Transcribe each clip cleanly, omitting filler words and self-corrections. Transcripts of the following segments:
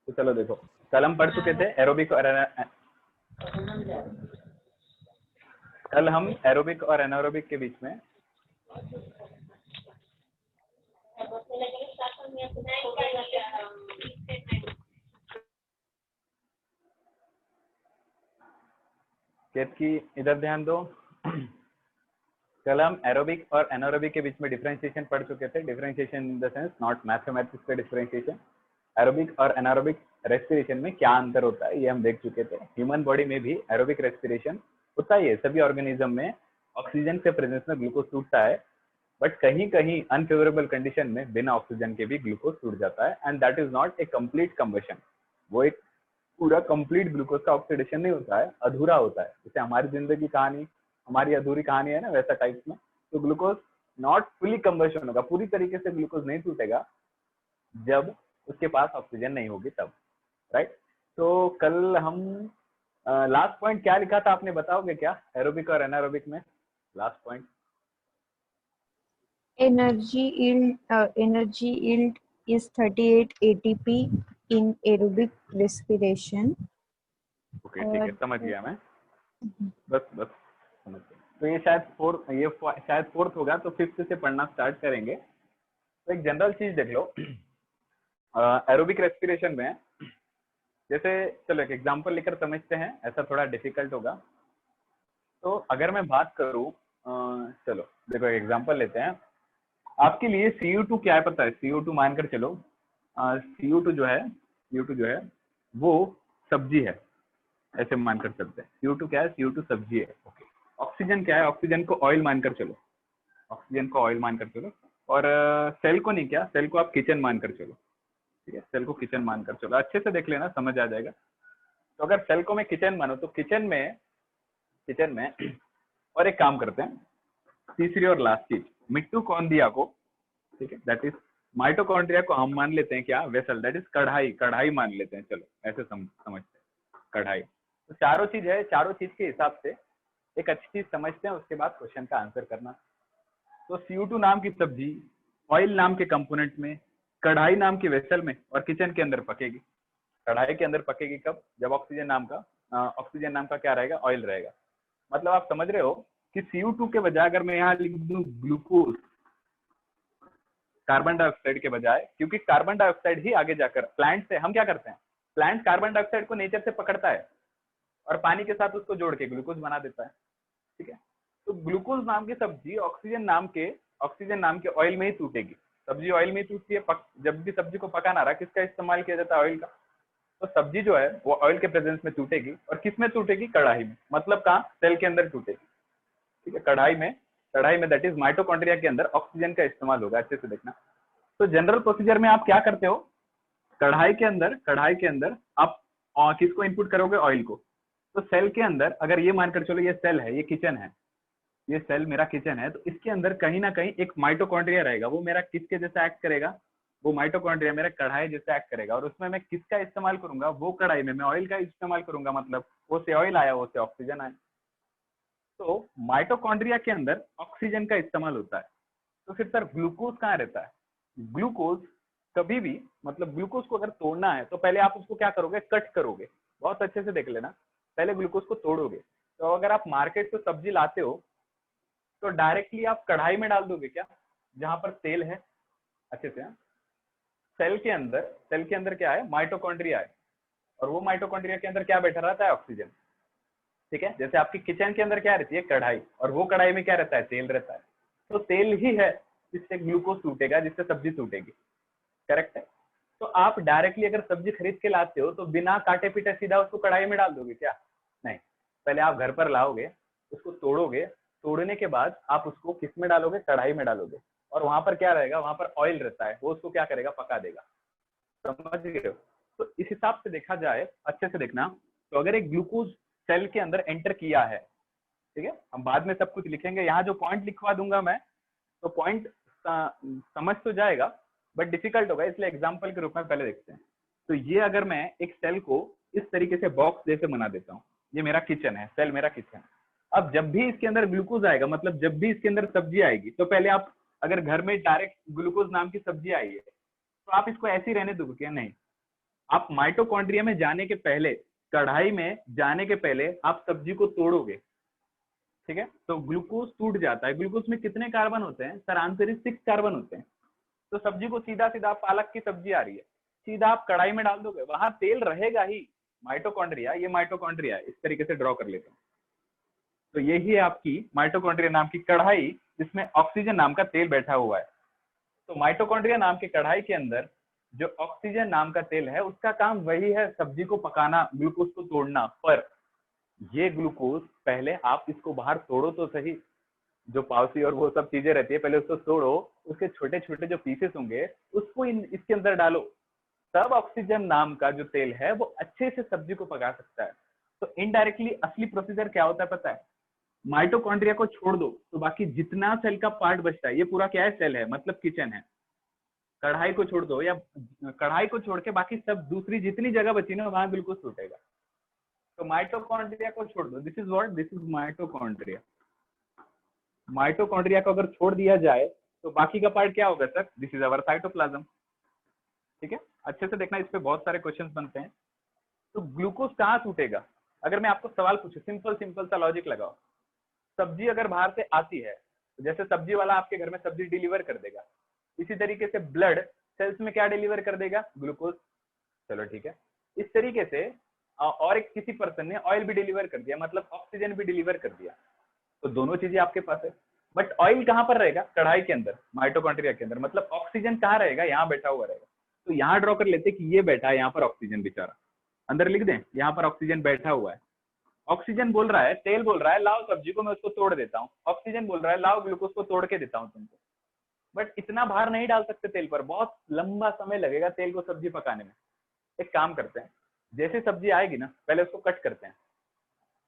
तो चलो देखो, कल हम पढ़ चुके थे एरोबिक और कल हम एरोबिक और एनारोबिक के बीच में केत की इधर ध्यान दो। कल हम एरोबिक और एनारोबिक के बीच में डिफरेंशिएशन पढ़ चुके थे। Differentiation in the sense not mathematics का डिफरेंशिएशन। एरोबिक और एनारोबिक रेस्पिरेशन में क्या अंतर होता है ये हम देख चुके थे। ह्यूमन बॉडी में भी एरोबिक रेस्पिरेशन होता ही है, सभी ऑर्गेनिज्म में ऑक्सीजन के प्रेजेंस में ग्लूकोज टूटता है, बट कहीं कहीं अनफेवरेबल कंडीशन में बिना ऑक्सीजन के भी ग्लूकोज टूट जाता है, and that is not a complete combustion. वो एक पूरा कंप्लीट ग्लूकोज का ऑक्सीडेशन नहीं होता है, अधूरा होता है। जैसे हमारी जिंदगी कहानी, हमारी अधूरी कहानी है ना, वैसा टाइप में। तो ग्लूकोज नॉट फुली कंबशन होगा, पूरी तरीके से ग्लूकोज नहीं टूटेगा जब उसके पास ऑक्सीजन नहीं होगी तब, राइट। तो कल हम लास्ट पॉइंट क्या लिखा था आपने बताओगे क्या, एरोबिक और एनारोबिक में last point? energy yield is 38 ATP in aerobic respiration. Okay ठीक है, समझ गया मैं, बस समझ गया। तो ये शायद फोर्थ होगा, तो फिफ्थ से पढ़ना स्टार्ट करेंगे। तो एक जनरल चीज देख लो एरोबिक रेस्पिरेशन में, जैसे चलो एक एग्जांपल लेकर समझते हैं, ऐसा थोड़ा डिफिकल्ट होगा। तो अगर मैं बात करूं, चलो देखो एक एग्जांपल लेते हैं। आपके लिए CO2 क्या है पता है? CO2 मानकर चलो, CO2 जो है वो सब्जी है, ऐसे मानकर चलते हैं। CO2 क्या है? CO2 सब्जी है। ओके। ऑक्सीजन क्या है? ऑक्सीजन को ऑयल मानकर चलो, ऑक्सीजन को ऑयल मानकर चलो। और सेल को नहीं, क्या सेल को आप किचन मानकर चलो, ठीक है, सेल को किचन मानकर चलो। अच्छे से देख लेना, समझ आ जाएगा। तो अगर सेल को मैं किचन मानो तो किचन में और एक काम करते हैं, तीसरी और लास्ट चीज, मिटोकॉन्ड्रिया को, ठीक है, दैट इज माइटोकॉन्ड्रिया को हम मान लेते हैं क्या? वेसल, दैट इज कढ़ाई मान लेते हैं। चलो ऐसे समझते हैं, कढ़ाई। तो चारों चीज है, चारों चीज के हिसाब से एक अच्छी चीज समझते हैं, उसके बाद क्वेश्चन का आंसर करना। तो CO2 नाम की सब्जी ऑयल नाम के कंपोनेंट में, कढ़ाई नाम की वेसल में और किचन के अंदर पकेगी। कढ़ाई के अंदर पकेगी कब? जब ऑक्सीजन नाम का क्या रहेगा? ऑयल रहेगा। मतलब आप समझ रहे हो कि CO2 के बजाय अगर मैं यहाँ लिख दूं ग्लूकोज, कार्बन डाइऑक्साइड के बजाय, क्योंकि कार्बन डाइऑक्साइड ही आगे जाकर प्लांट से हम क्या करते हैं, प्लांट कार्बन डाइऑक्साइड को नेचर से पकड़ता है और पानी के साथ उसको जोड़ के ग्लूकोज बना देता है, ठीक है। तो ग्लूकोज नाम की सब्जी ऑक्सीजन नाम के ऑयल में ही टूटेगी। सब्जी ऑयल में ही टूटती है। जब भी सब्जी को पकाना रहा, किसका इस्तेमाल किया जाता है? ऑयल का। तो सब्जी जो है वो ऑयल के प्रेजेंस में टूटेगी, और किस में टूटेगी? कढ़ाई में। मतलब कहाँ? सेल के अंदर टूटेगी, ठीक है, कढ़ाई में दैट इज माइटोकॉन्ड्रिया के अंदर ऑक्सीजन का इस्तेमाल होगा। अच्छे से देखना। तो जनरल प्रोसीजर में आप क्या करते हो, कढ़ाई के अंदर आप किसको इनपुट करोगे? ऑयल को। तो सेल के अंदर अगर ये मानकर चलो ये सेल है, ये किचन है, ये सेल मेरा किचन है, तो इसके अंदर कहीं ना कहीं एक माइटोकॉन्ड्रिया रहेगा। वो मेरा किसके जैसा एक्ट करेगा? वो माइटोकॉन्ड्रिया मेरा कढ़ाई जैसा एक्ट करेगा। और उसमें मैं किसका इस्तेमाल करूंगा? वो कढ़ाई में मैं ऑयल का इस्तेमाल करूंगा। मतलब वो से ऑयल आया, वो से ऑक्सीजन आया। तो माइटोकॉन्ड्रिया के अंदर ऑक्सीजन का इस्तेमाल होता है। तो फिर सर ग्लूकोज कहाँ रहता है? ग्लूकोज कभी भी, मतलब ग्लूकोज को अगर तोड़ना है तो पहले आप उसको क्या करोगे? कट करोगे। बहुत अच्छे से देख लेना, पहले ग्लूकोज को तोड़ोगे। तो अगर आप मार्केट से सब्जी लाते हो तो डायरेक्टली आप कढ़ाई में डाल दोगे क्या, जहां पर तेल है? अच्छे से, सेल के अंदर क्या है? माइटोकॉन्ड्रिया है, और वो माइटोकॉन्ड्रिया के अंदर क्या बैठा रहता है? ऑक्सीजन, ठीक है। जैसे आपकी किचन के अंदर क्या रहती है? कढ़ाई, और वो कढ़ाई में क्या रहता है? तेल रहता है। तो तेल ही है जिससे ग्लूकोज टूटेगा, जिससे सब्जी टूटेगी, करेक्ट है। तो आप डायरेक्टली अगर सब्जी खरीद के लाते हो तो बिना काटे पीटे सीधा उसको कढ़ाई में डाल दोगे क्या? नहीं, पहले आप घर पर लाओगे, उसको तोड़ोगे, तोड़ने के बाद आप उसको किस में डालोगे? कढ़ाई में डालोगे। और वहां पर क्या रहेगा? वहां पर ऑयल रहता है, वो उसको क्या करेगा? पका देगा। समझ गए हो? तो इस हिसाब से देखा जाए, अच्छे से देखना, तो अगर एक ग्लूकोज सेल के अंदर एंटर किया है, ठीक है, हम बाद में सब कुछ लिखेंगे, यहाँ जो पॉइंट लिखवा दूंगा मैं, तो पॉइंट समझ तो जाएगा बट डिफिकल्ट होगा, इसलिए एग्जांपल के रूप में पहले देखते हैं। तो ये अगर मैं एक सेल को इस तरीके से बॉक्स जैसे बना देता हूँ, ये मेरा किचन है, सेल मेरा किचन। अब जब भी इसके अंदर ग्लूकोज आएगा, मतलब जब भी इसके अंदर सब्जी आएगी, तो पहले आप अगर घर में डायरेक्ट ग्लूकोज नाम की सब्जी आई है तो आप इसको ऐसे ही रहने दोगे क्या? नहीं, आप माइटोकॉन्ड्रिया में जाने के पहले, कढ़ाई में जाने के पहले आप सब्जी को तोड़ोगे, ठीक है, तो ग्लूकोज टूट जाता है। ग्लूकोज में कितने कार्बन होते हैं सर? आंसर इज 6 कार्बन होते हैं। तो सब्जी को सीधा सीधा, पालक की सब्जी आ रही है, सीधा आप कढ़ाई में डाल दोगे, वहां तेल रहेगा ही। माइटोकॉन्ड्रिया, ये माइटोकॉन्ड्रिया इस तरीके से ड्रॉ कर लेते हैं। तो यही है आपकी माइटोकॉन्ड्रिया नाम की कढ़ाई, जिसमें ऑक्सीजन नाम का तेल बैठा हुआ है। तो माइटोकॉन्ड्रिया नाम की कढ़ाई के अंदर जो ऑक्सीजन नाम का तेल है, उसका काम वही है सब्जी को पकाना, ग्लूकोज को तोड़ना। पर ये ग्लूकोज पहले आप इसको बाहर तोड़ो तो सही, जो पावसी और वो सब चीजें रहती है, पहले उसको तोड़ो, उसके छोटे छोटे जो पीसेस होंगे उसको इसके अंदर डालो, तब ऑक्सीजन नाम का जो तेल है वो अच्छे से सब्जी को पका सकता है। तो इनडायरेक्टली असली प्रोसीजर क्या होता है पता है? माइटोकॉन्ड्रिया को छोड़ दो तो बाकी जितना सेल का पार्ट बचता है, ये पूरा क्या है? सेल है, मतलब किचन है। कढ़ाई को छोड़ दो, या कढ़ाई को छोड़ के बाकी सब दूसरी जितनी जगह बची ना, वहां ग्लूकोज टूटेगा। तो माइटोकॉन्ड्रिया को छोड़ दो, this is what, this is mitochondria. Mitochondria को अगर छोड़ दिया जाए तो बाकी का पार्ट क्या होगा sir? This is our cytoplasm. ठीक है, अच्छे से देखना, इस पे बहुत सारे क्वेश्चंस बनते हैं। तो ग्लूकोज कहाँ टूटेगा? अगर मैं आपको सवाल पूछूं, सिंपल सिंपल सा लॉजिक लगाओ। सब्जी अगर बाहर से आती है, तो जैसे सब्जी वाला आपके घर में सब्जी डिलीवर कर देगा, इसी तरीके से ब्लड सेल्स में क्या डिलीवर कर देगा? ग्लूकोज। चलो ठीक है, इस तरीके से और एक किसी पर्सन ने ऑयल भी डिलीवर कर दिया, मतलब ऑक्सीजन भी डिलीवर कर दिया। तो दोनों चीजें आपके पास है, बट ऑयल कहाँ पर रहेगा? कढ़ाई के अंदर, माइटोकॉन्ड्रिया के अंदर। मतलब ऑक्सीजन कहाँ रहेगा? यहाँ बैठा हुआ रहेगा। तो यहाँ ड्रॉ कर लेते कि ये बैठा है यहाँ पर ऑक्सीजन, बेचारा अंदर लिख दें, यहाँ पर ऑक्सीजन बैठा हुआ है। ऑक्सीजन बोल रहा है, तेल बोल रहा है लाओ सब्जी को मैं उसको तोड़ देता हूँ, ऑक्सीजन बोल रहा है लाओ ग्लूकोज को तोड़ के देता हूँ तुमको। बट इतना भार नहीं डाल सकते तेल पर, बहुत लंबा समय लगेगा तेल को सब्जी पकाने में। एक काम करते हैं, जैसे सब्जी आएगी ना, पहले उसको कट करते हैं।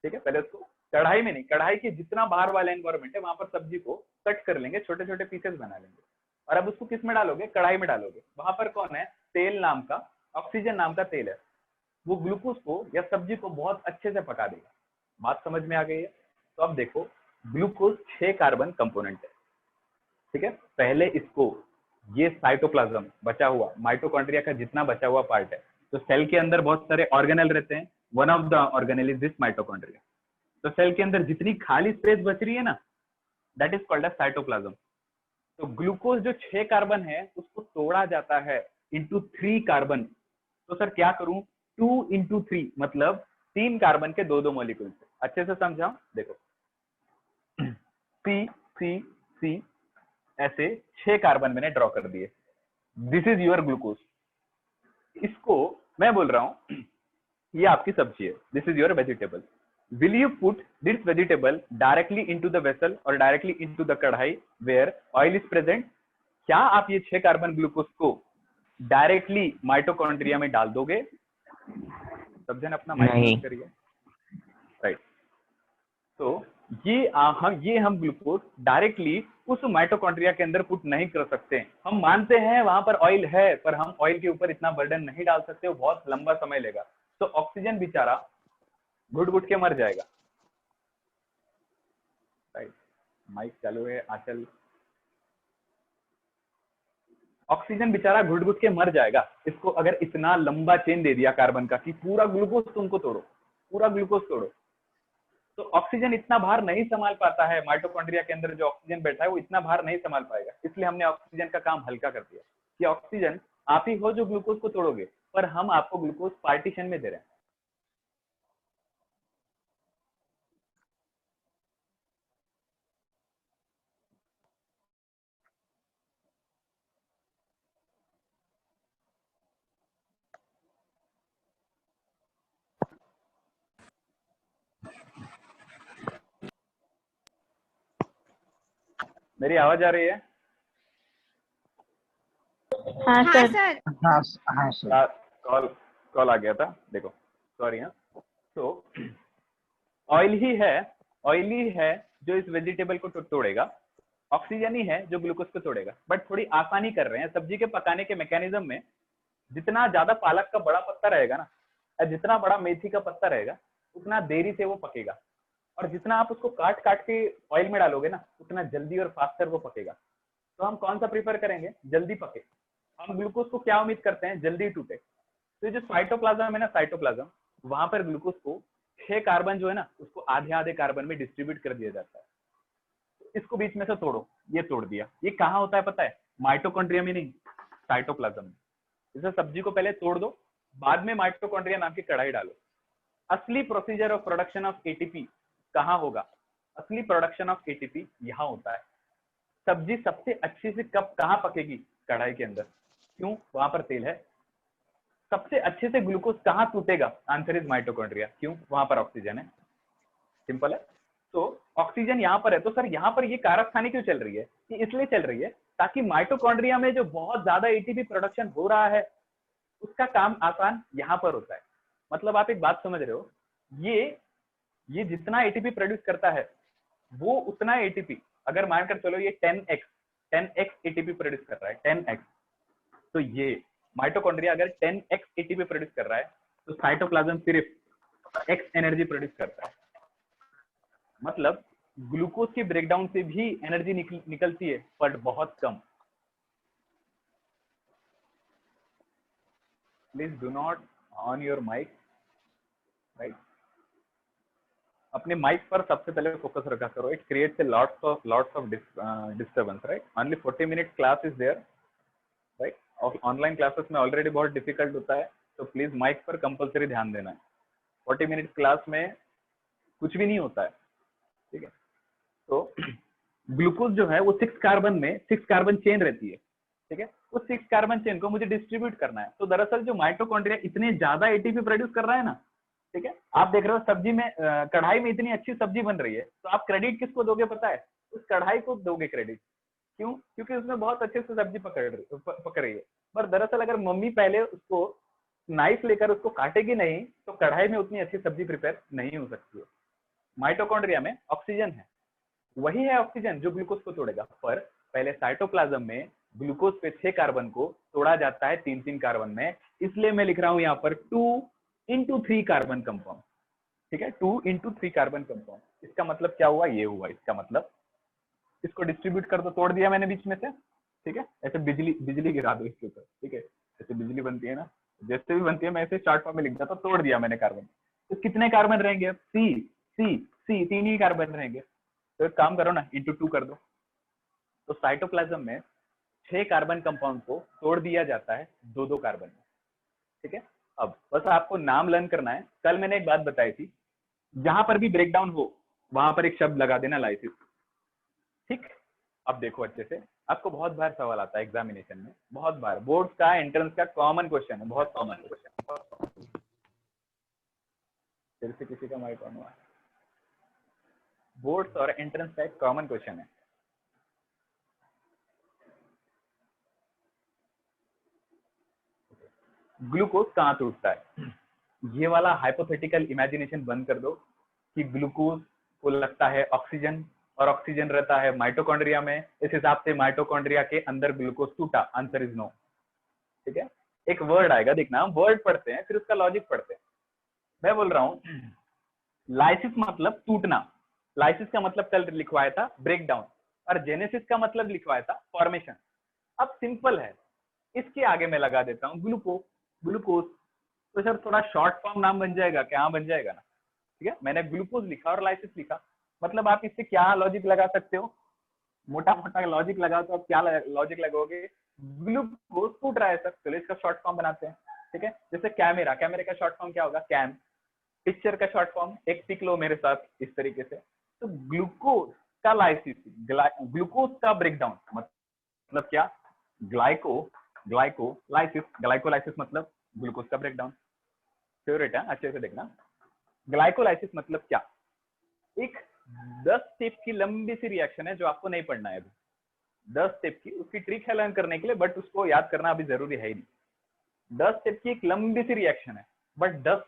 ठीक है, पहले उसको कढ़ाई में नहीं, कढ़ाई के जितना बाहर वाला एनवायरमेंट है वहां पर सब्जी को कट कर लेंगे, छोटे छोटे पीसेस बना लेंगे। और अब उसको किस में डालोगे? कढ़ाई में डालोगे। वहां पर कौन है? तेल नाम का, ऑक्सीजन नाम का तेल है। वो ग्लूकोज को या सब्जी को बहुत अच्छे से पका देगा। बात समझ में आ गई है? तो अब देखो, ग्लूकोज 6 कार्बन कंपोनेंट है। ठीक है, पहले इसको, ये साइटोप्लाज्म बचा हुआ, माइटोकॉन्ड्रिया का जितना बचा हुआ पार्ट है, तो सेल के अंदर बहुत सारे ऑर्गेनेल रहते हैं, one of the organelle is this mitochondria. तो सेल के अंदर जितनी खाली स्पेस बच रही है ना, that is called as cytoplasm. तो ग्लूकोज जो 6 कार्बन है उसको तोड़ा जाता है इंटू 3 कार्बन। तो सर क्या करूं? 2 इंटू 3 मतलब 3 कार्बन के दो दो मॉलिक्यूल। अच्छे से समझाओ, देखो सी सी सी, ऐसे 6 कार्बन मैंने ड्रॉ कर दिए। This is your glucose. इसको मैं बोल रहा हूं ये आपकी सब्जी है, this is your vegetable. Will you put this vegetable directly into the vessel और डायरेक्टली इनटू द कढ़ाई वेयर ऑयल इज प्रेजेंट? क्या आप ये 6 कार्बन ग्लूकोज को डायरेक्टली माइटोकॉन्ड्रिया में डाल दोगे? समझन अपना माइक यूज करिए, राइट। तो ये हम ग्लूकोज डायरेक्टली उस माइटोकॉन्ड्रिया के अंदर पुट नहीं कर सकते। हम मानते हैं वहां पर ऑयल है, पर हम ऑयल के ऊपर इतना बर्डन नहीं डाल सकते, वो बहुत लंबा समय लेगा। तो ऑक्सीजन बेचारा घुट घुट के मर जाएगा, राइट। माइक चालू है आंचल। ऑक्सीजन बेचारा घुट घुट के मर जाएगा, इसको अगर इतना लंबा चेन दे दिया कार्बन का कि पूरा ग्लूकोज तुमको तोड़ो, पूरा ग्लूकोज तोड़ो। तो ऑक्सीजन इतना भार नहीं संभाल पाता है, माइटोकॉन्ड्रिया के अंदर जो ऑक्सीजन बैठा है वो इतना भार नहीं संभाल पाएगा। इसलिए हमने ऑक्सीजन का काम हल्का कर दिया कि ऑक्सीजन आप ही हो जो ग्लूकोज को तोड़ोगे, पर हम आपको ग्लूकोज पार्टीशन में दे रहे हैं। मेरी आवाज आ रही है? हाँ सर। हाँ हाँ सर। कॉल आ गया था, देखो सॉरी। हाँ, तो ऑयल ही है जो इस वेजिटेबल को तोड़ेगा, ऑक्सीजन ही है जो ग्लूकोज को तोड़ेगा। बट थोड़ी आसानी कर रहे हैं सब्जी के पकाने के मैकेनिज्म में। जितना ज्यादा पालक का बड़ा पत्ता रहेगा ना, या जितना बड़ा मेथी का पत्ता रहेगा, उतना देरी से वो पकेगा। और जितना आप उसको काट काट के ऑयल में डालोगे ना, उतना जल्दी और फास्टर वो पकेगा। तो हम कौन सा प्रीफर करेंगे? जल्दी पके। हम ग्लूकोज को क्या उम्मीद करते हैं? जल्दी टूटे। तो जो साइटोप्लाज्म है ना, साइटोप्लाज्म, वहां पर ग्लूकोज को 6 कार्बन जो है ना उसको आधे आधे कार्बन में डिस्ट्रीब्यूट कर दिया जाता है। इसको बीच में से तोड़ो, ये तोड़ दिया। ये कहाँ होता है पता है? माइटोकॉन्ड्रिया में नहीं, साइटोप्लाज्म में। जैसे सब्जी को पहले तोड़ दो, बाद में माइटोकॉन्ड्रिया नाम की कढ़ाई डालो। असली procedure of production of ATP कहाँ होगा? असली प्रोडक्शन ऑफ एटीपी यहाँ होता है। सब्जी सबसे अच्छी से कब कहाँ पकेगी? कढ़ाई के अंदर। क्यों? वहां पर तेल है। सबसे अच्छे से ग्लूकोज कहाँ टूटेगा? Answer is mitochondria. क्यों? वहां पर ऑक्सीजन है। सिंपल है। तो ऑक्सीजन यहाँ पर है, तो सर यहाँ पर ये कारखानी क्यों चल रही है? ये इसलिए चल रही है ताकि माइटोकॉन्ड्रिया में जो बहुत ज्यादा एटीपी प्रोडक्शन हो रहा है उसका काम आसान यहाँ पर होता है। मतलब आप एक बात समझ रहे हो, ये जितना एटीपी प्रोड्यूस करता है वो उतना एटीपी, अगर मानकर चलो ये 10x एटीपी प्रोड्यूस कर रहा है, 10x, तो ये माइटोकॉन्ड्रिया अगर 10x एटीपी प्रोड्यूस कर रहा है तो साइटोप्लाज्म सिर्फ x एनर्जी प्रोड्यूस करता है। मतलब ग्लूकोज के ब्रेकडाउन से भी एनर्जी निकलती है, बट बहुत कम। Please do not on your mic, right? अपने माइक पर सबसे पहले फोकस रखा करो। It creates lots of disturbance, right? Only 40 minute class is there, right? और ऑनलाइन क्लासेस में ऑलरेडी बहुत डिफिकल्ट होता है, तो प्लीज माइक पर कंपलसरी ध्यान देना है। 40 मिनट क्लास में कुछ भी नहीं होता है, ठीक है? तो ग्लूकोज जो है वो 6 कार्बन में 6 कार्बन चेन रहती है, ठीक है? उस 6 कार्बन चेन को मुझे डिस्ट्रीब्यूट करना है। तो दरअसल जो माइटोकॉन्ड्रिया इतने ज्यादा एटीपी प्रोड्यूस कर रहा है ना, ठीक है? आप देख रहे हो सब्जी में, कढ़ाई में इतनी अच्छी सब्जी बन रही है, तो आप क्रेडिट किसको दोगे पता है? उस कढ़ाई को दोगे क्रेडिट। क्यों? क्योंकि उसमें बहुत अच्छे से सब्जी पक रही है। पर दरअसल अगर मम्मी पहले उसको नाइफ लेकर उसको काटेगी नहीं तो कढ़ाई में उतनी अच्छी सब्जी प्रिपेयर नहीं हो सकती है। माइटोकॉन्ड्रिया में ऑक्सीजन है, वही है ऑक्सीजन जो ग्लूकोज को तोड़ेगा। पर पहले साइटोप्लाज्म में ग्लूकोज पे 6 कार्बन को तोड़ा जाता है 3-3 कार्बन में, इसलिए मैं लिख रहा हूं यहाँ पर 2x3 कार्बन कंपाउंड, ठीक है? 2x3 carbon compound. इसका मतलब क्या हुआ? ये हुआ इसका मतलब। इसको डिस्ट्रीब्यूट कर दो, तोड़ दिया मैंने बीच में से, ठीक है? ऐसे बिजली गिरा दो इसके ऊपर, ठीक है? ऐसे बिजली बनती है ना, जैसे भी बनती है मैं ऐसे शॉर्ट फॉर्म में लिख देता, तोड़ दिया मैंने कार्बन। तो कितने कार्बन रहेंगे? सी 3 ही कार्बन रहेंगे। तो एक काम करो ना, इंटू 2 कर दो। तो साइटोप्लाज्म में 6 कार्बन कंपाउंड को तोड़ दिया जाता है 2-2 कार्बन में, ठीक है? अब बस आपको नाम लर्न करना है। कल मैंने एक बात बताई थी, जहां पर भी ब्रेकडाउन हो वहां पर एक शब्द लगा देना, लाइसिस, ठीक? अब देखो अच्छे से, आपको बहुत बार सवाल आता है एग्जामिनेशन में, बहुत बार बोर्ड का, एंट्रेंस का कॉमन क्वेश्चन है, बहुत कॉमन क्वेश्चन। फिर से किसी का माइक ऑन हुआ है? बोर्ड्स और एंट्रेंस का एक कॉमन क्वेश्चन है। ग्लूकोज कहाँ टूटता है? ये वाला हाइपोथेटिकल इमेजिनेशन बंद कर दो कि ग्लूकोज को लगता है ऑक्सीजन और ऑक्सीजन रहता है माइटोकॉन्ड्रिया में, इस हिसाब से माइटोकॉन्ड्रिया के अंदर ग्लूकोज टूटा। आंसर इज नो, ठीक है? एक वर्ड आएगा, देखना, हम वर्ड पढ़ते हैं फिर उसका लॉजिक पढ़ते हैं। मैं बोल रहा हूँ लाइसिस मतलब टूटना। लाइसिस का मतलब कल लिखवाया था ब्रेकडाउन, और जेनेसिस का मतलब लिखवाया था फॉर्मेशन। अब सिंपल है, इसके आगे मैं लगा देता हूँ ग्लूकोज। तो सर थोड़ा शॉर्ट फॉर्म नाम बन जाएगा क्या? बन जाएगा ना, ठीक है? मैंने ग्लूकोज लिखा और लाइसिस लिखा, मतलब आप इससे क्या लॉजिक लगा सकते हो? मोटा मोटा लॉजिक लगाओ तो आप क्या लॉजिक लगाओगे? ग्लूकोज टूट रहा है सर, चलो इसका शॉर्ट फॉर्म बनाते हैं, ठीक है? जैसे कैमरा, कैमरे का शॉर्ट फॉर्म क्या होगा? कैम। पिक्चर का शॉर्ट फॉर्म, एक पिक लो मेरे साथ इस तरीके से। तो ग्लूकोज का लाइसिस, ग्लूकोज का ब्रेकडाउन मतलब क्या? ग्लाइकोलाइसिस मतलब ग्लूकोज का ब्रेकडाउन। फेवरेट है, अच्छे से देखना। ग्लाइकोलाइसिस मतलब क्या? एक 10 स्टेप की लंबी सी रिएक्शन है जो आपको नहीं पढ़ना है अभी। 10 स्टेप की, उसकी ट्रिक है लर्न करने के लिए, बट उसको याद करना अभी जरूरी है ही नहीं। 10 स्टेप की एक लंबी सी रिएक्शन है, बट 10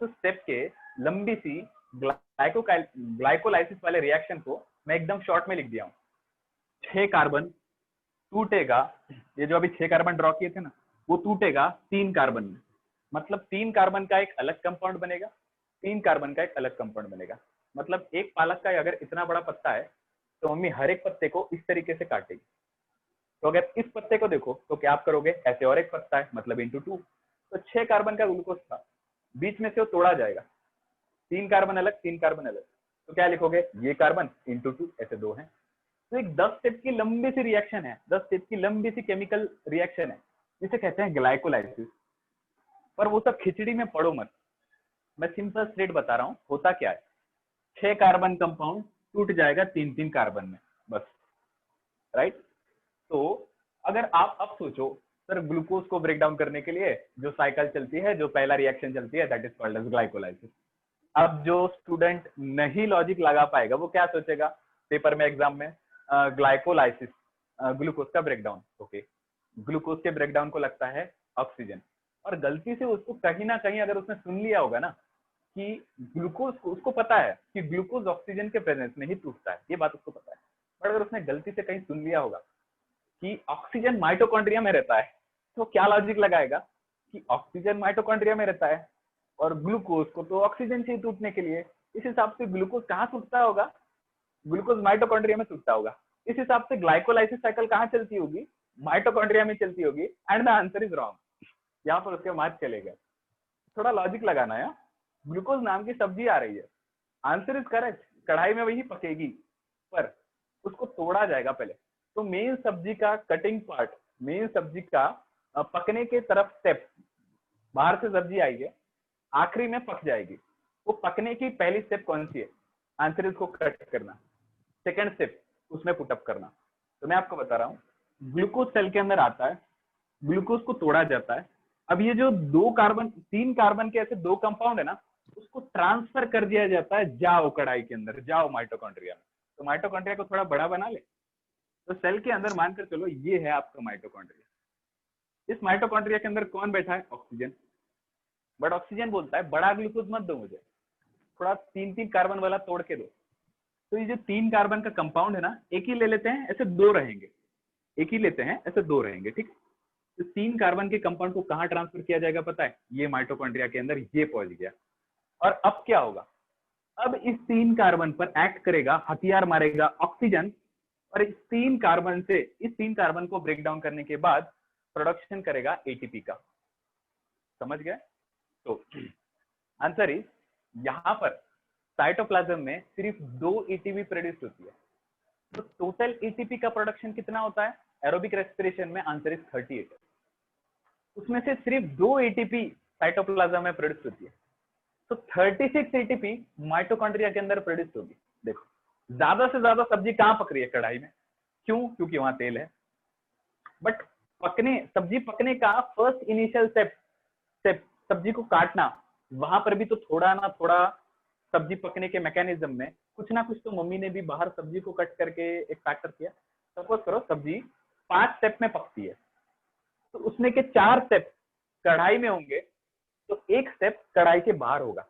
स्टेप के लंबी सी ग्लाइकोलाइसिस वाले रिएक्शन को मैं एकदम शॉर्ट में लिख दिया हूँ। 6 कार्बन टूटेगा, ये जो अभी 6 कार्बन ड्रॉ किए थे ना, वो टूटेगा 3 कार्बन में। मतलब 3 कार्बन का एक अलग कंपाउंड बनेगा, 3 कार्बन का एक अलग कंपाउंड बनेगा। मतलब एक पालक का अगर इतना बड़ा पत्ता है तो मम्मी हर एक पत्ते को इस तरीके से काटेगी। तो अगर इस पत्ते को देखो तो क्या आप करोगे? ऐसे और एक पत्ता है, मतलब इंटू 2। तो 6 कार्बन का ग्लूकोज था, बीच में से वो तोड़ा जाएगा, 3 कार्बन अलग 3 कार्बन अलग, तो क्या लिखोगे, ये कार्बन इंटू 2, ऐसे 2 हैं। तो एक 10 स्टेप की लंबी सी रिएक्शन है, 10 स्टेप की लंबी सी केमिकल रिएक्शन है, जिसे कहते हैं ग्लाइकोलाइसिस। पर वो सब खिचड़ी में पढ़ो मत, मैं सिंपल स्ट्रेट बता रहा हूँ होता क्या है। 6 कार्बन कंपाउंड टूट जाएगा 3-3 कार्बन में, बस, राइट। तो अगर आप अब सोचो सर, ग्लूकोज को ब्रेक डाउन करने के लिए जो साइकिल चलती है, जो पहला रिएक्शन चलती है, that is called as glycolysis. अब जो स्टूडेंट नहीं लॉजिक लगा पाएगा वो क्या सोचेगा पेपर में, एग्जाम में, ग्लाइकोलाइसिस, ग्लूकोज का ब्रेकडाउन, ओके, ग्लूकोज के ब्रेकडाउन को लगता है ऑक्सीजन, और गलती से उसको कहीं ना कहीं अगर उसने सुन लिया होगा ना कि ग्लूकोज, उसको पता है कि ग्लूकोज ऑक्सीजन के प्रेजेंस में ही टूटता है, ये बात उसको पता है, पर अगर उसने गलती से कहीं सुन लिया होगा कि ऑक्सीजन माइटोकॉन्ड्रिया में रहता है, तो क्या लॉजिक लगाएगा कि ऑक्सीजन माइटोकॉन्ड्रिया में रहता है और ग्लूकोज को तो ऑक्सीजन से ही टूटने के लिए, इस हिसाब से ग्लूकोज कहाँ टूटता होगा, ग्लूकोज माइटोकॉन्ड्रिया में टूटता होगा। इस हिसाब से ग्लाइकोलाइसिस साइकिल कहाँ चलती होगी, माइटोकॉन्ड्रिया में चलती होगी, and the answer is wrong. यहाँ पर उसके मार्क्स चले गए। थोड़ा लॉजिक लगाना है। ग्लूकोज नाम की सब्जी आ रही है, आंसर इज करेक्ट, कढ़ाई में वही पकेगी, पर उसको तोड़ा जाएगा पहले। तो मेन सब्जी का कटिंग पार्ट, मेन सब्जी का पकने के तरफ स्टेप, बाहर से सब्जी आई है, आखिरी में पक जाएगी। वो पकने की पहली स्टेप कौन सी है, आंसर इसको कट करना, सेकंड स्टेप उसमें पुटअप करना। तो मैं आपको बता रहा हूँ, ग्लूकोज सेल के अंदर आता है, ग्लूकोज को तोड़ा जाता है। अब ये जो 3 कार्बन के ऐसे 2 कंपाउंड है ना, उसको ट्रांसफर कर दिया जाता है, जाओ कढ़ाई के अंदर, जाओ माइटोकॉन्ड्रिया में। तो माइटोकॉन्ड्रिया को थोड़ा बड़ा बना ले, तो सेल के अंदर मानकर चलो ये है आपका माइटोकॉन्ड्रिया। इस माइटोकॉन्ड्रिया के अंदर कौन बैठा है, ऑक्सीजन। बट ऑक्सीजन बोलता है बड़ा ग्लूकोज मत दो मुझे, थोड़ा 3-3 कार्बन वाला तोड़ के दो। तो ये जो 3 कार्बन का कंपाउंड है ना, एक ही ले लेते हैं, ऐसे 2 रहेंगे, एक ही लेते हैं, ऐसे 2 रहेंगे, ठीक। तो 3 कार्बन के कंपाउंड को कहाँ ट्रांसफर किया जाएगा पता है, ये माइटोकॉन्ड्रिया के अंदर ये पहुंच गया। और अब क्या होगा, अब इस 3 कार्बन पर एक्ट करेगा, हथियार मारेगा ऑक्सीजन, और इस 3 कार्बन से, इस 3 कार्बन को ब्रेक डाउन करने के बाद प्रोडक्शन करेगा एटीपी का। समझ गए। तो आंसर इज, यहां पर साइटोप्लाज्म में सिर्फ 2 एटीपी प्रोड्यूस होती है। तो टोटल एटीपी का प्रोडक्शन कितना होता है एरोबिक रेस्पिरेशन में, आंसर इज 38। उसमें से सिर्फ 2 एटीपी साइटोप्लाज्म में प्रोड्यूस होती है, तो 36 एटीपी माइटोकॉन्ड्रिया के अंदर प्रोड्यूस होगी। देखो ज्यादा से ज्यादा सब्जी कहाँ पक रही है, कढ़ाई में, क्यों, क्योंकि वहां तेल है। बट सब्जी पकने का फर्स्ट इनिशियल स्टेप सब्जी को काटना, वहां पर भी तो थोड़ा ना थोड़ा सब्जी पकने के मैकेनिज्म में कुछ ना कुछ तो मम्मी ने भी बाहर सब्जी को कट करके एक फैक्टर किया। सपोज करो सब्जी 5 स्टेप में पकती है, तो उसमें के 4 स्टेप कढ़ाई में होंगे, तो 1 स्टेप कढ़ाई के बाहर होगा।